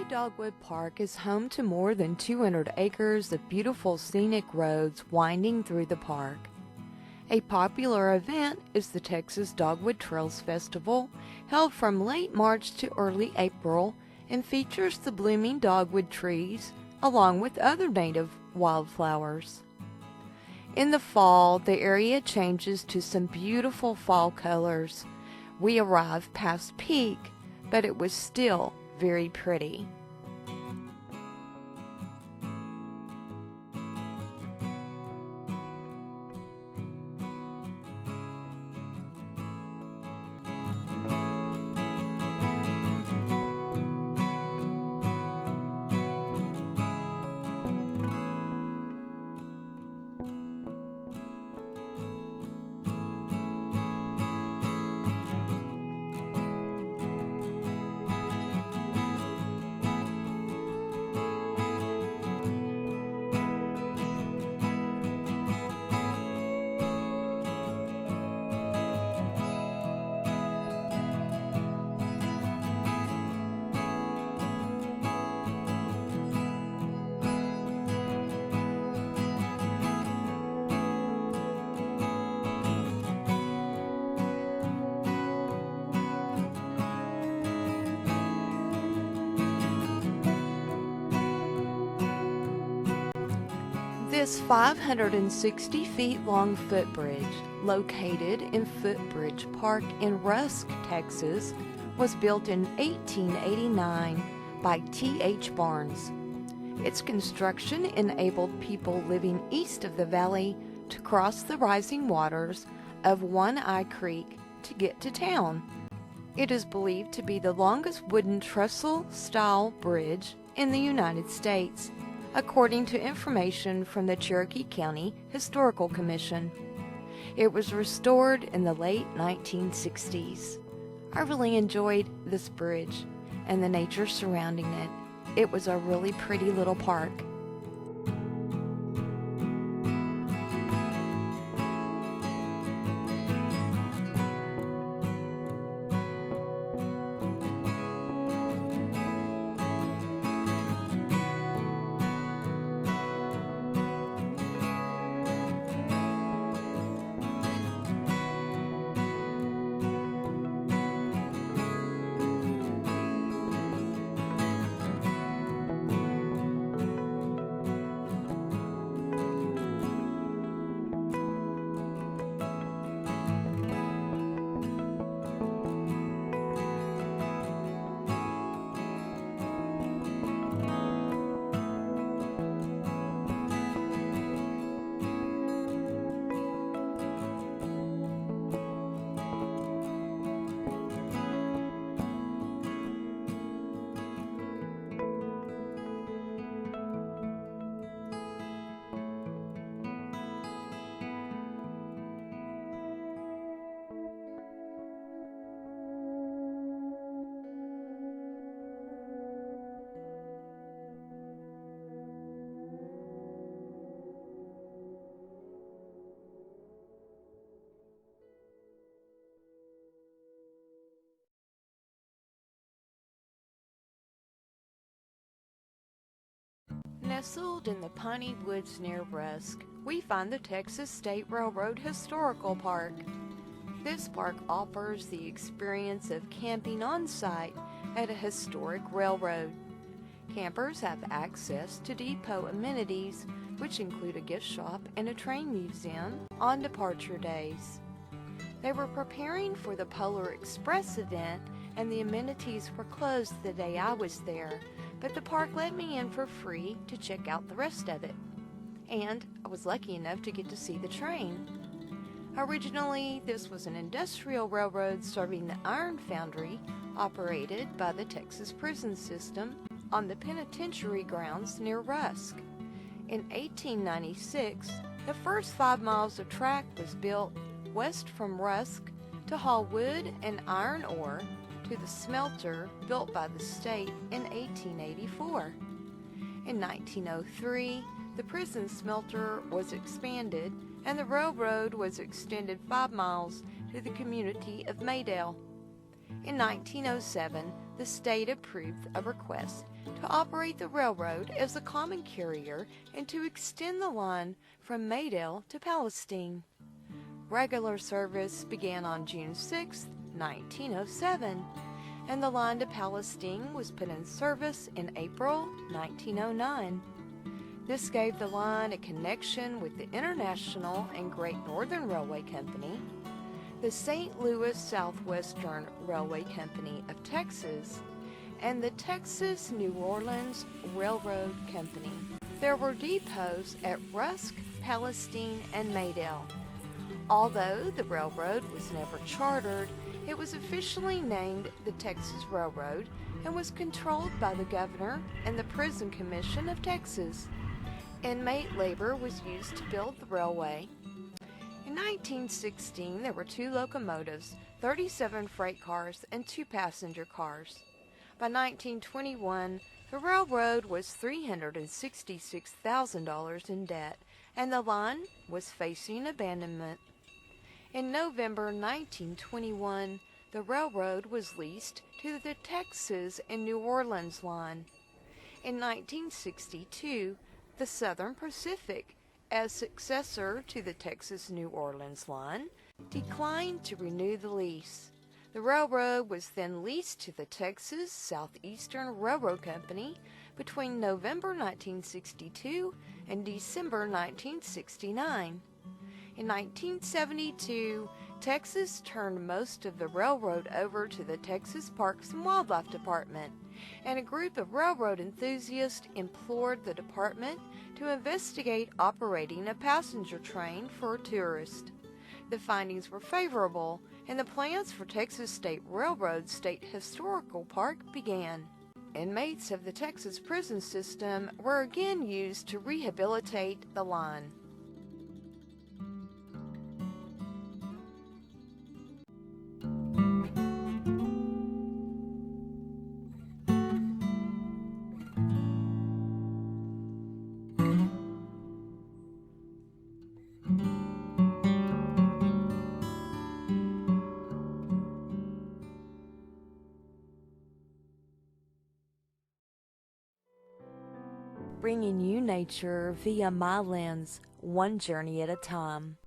Dogwood Park is home to more than 200 acres of beautiful scenic roads winding through the park. A popular event is the Texas Dogwood Trails Festival, held from late March to early April, and features the blooming dogwood trees along with other native wildflowers. In the fall, the area changes to some beautiful fall colors. We arrived past peak, but it was still very pretty. This 560 feet long footbridge, located in Footbridge Park in Rusk, Texas, was built in 1889 by T.H. Barnes. Its construction enabled people living east of the valley to cross the rising waters of One Eye Creek to get to town. It is believed to be the longest wooden trestle-style bridge in the United States, according to information from the Cherokee County Historical Commission. It was restored in the late 1960s. I really enjoyed this bridge and the nature surrounding it. It was a really pretty little park. Nestled in the piney woods near Rusk, we find the Texas State Railroad Historical Park. This park offers the experience of camping on site at a historic railroad. Campers have access to depot amenities, which include a gift shop and a train museum on departure days. They were preparing for the Polar Express event, and the amenities were closed the day I was there, but the park let me in for free to check out the rest of it. And I was lucky enough to get to see the train. Originally, this was an industrial railroad serving the iron foundry operated by the Texas prison system on the penitentiary grounds near Rusk. In 1896, the first 5 miles of track was built west from Rusk to haul wood and iron ore to the smelter built by the state in 1884. In 1903, the prison smelter was expanded and the railroad was extended 5 miles to the community of Maydale. In 1907, the state approved a request to operate the railroad as a common carrier and to extend the line from Maydale to Palestine. Regular service began on June 6, 1907, and the line to Palestine was put in service in April 1909. This gave the line a connection with the International and Great Northern Railway Company, the St. Louis Southwestern Railway Company of Texas, and the Texas New Orleans Railroad Company. There were depots at Rusk, Palestine, and Maydale. Although the railroad was never chartered, it was officially named the Texas Railroad and was controlled by the governor and the Prison Commission of Texas. Inmate labor was used to build the railway. In 1916, there were 2 locomotives, 37 freight cars, and 2 passenger cars. By 1921, the railroad was $366,000 in debt, and the line was facing abandonment. In November 1921, the railroad was leased to the Texas and New Orleans line. In 1962, the Southern Pacific, as successor to the Texas New Orleans line, declined to renew the lease. The railroad was then leased to the Texas Southeastern Railroad Company between November 1962 and December 1969. In 1972, Texas turned most of the railroad over to the Texas Parks and Wildlife Department, and a group of railroad enthusiasts implored the department to investigate operating a passenger train for tourists. The findings were favorable, and the plans for Texas State Railroad State Historical Park began. Inmates of the Texas prison system were again used to rehabilitate the line. Bringing you nature via my lens, one journey at a time.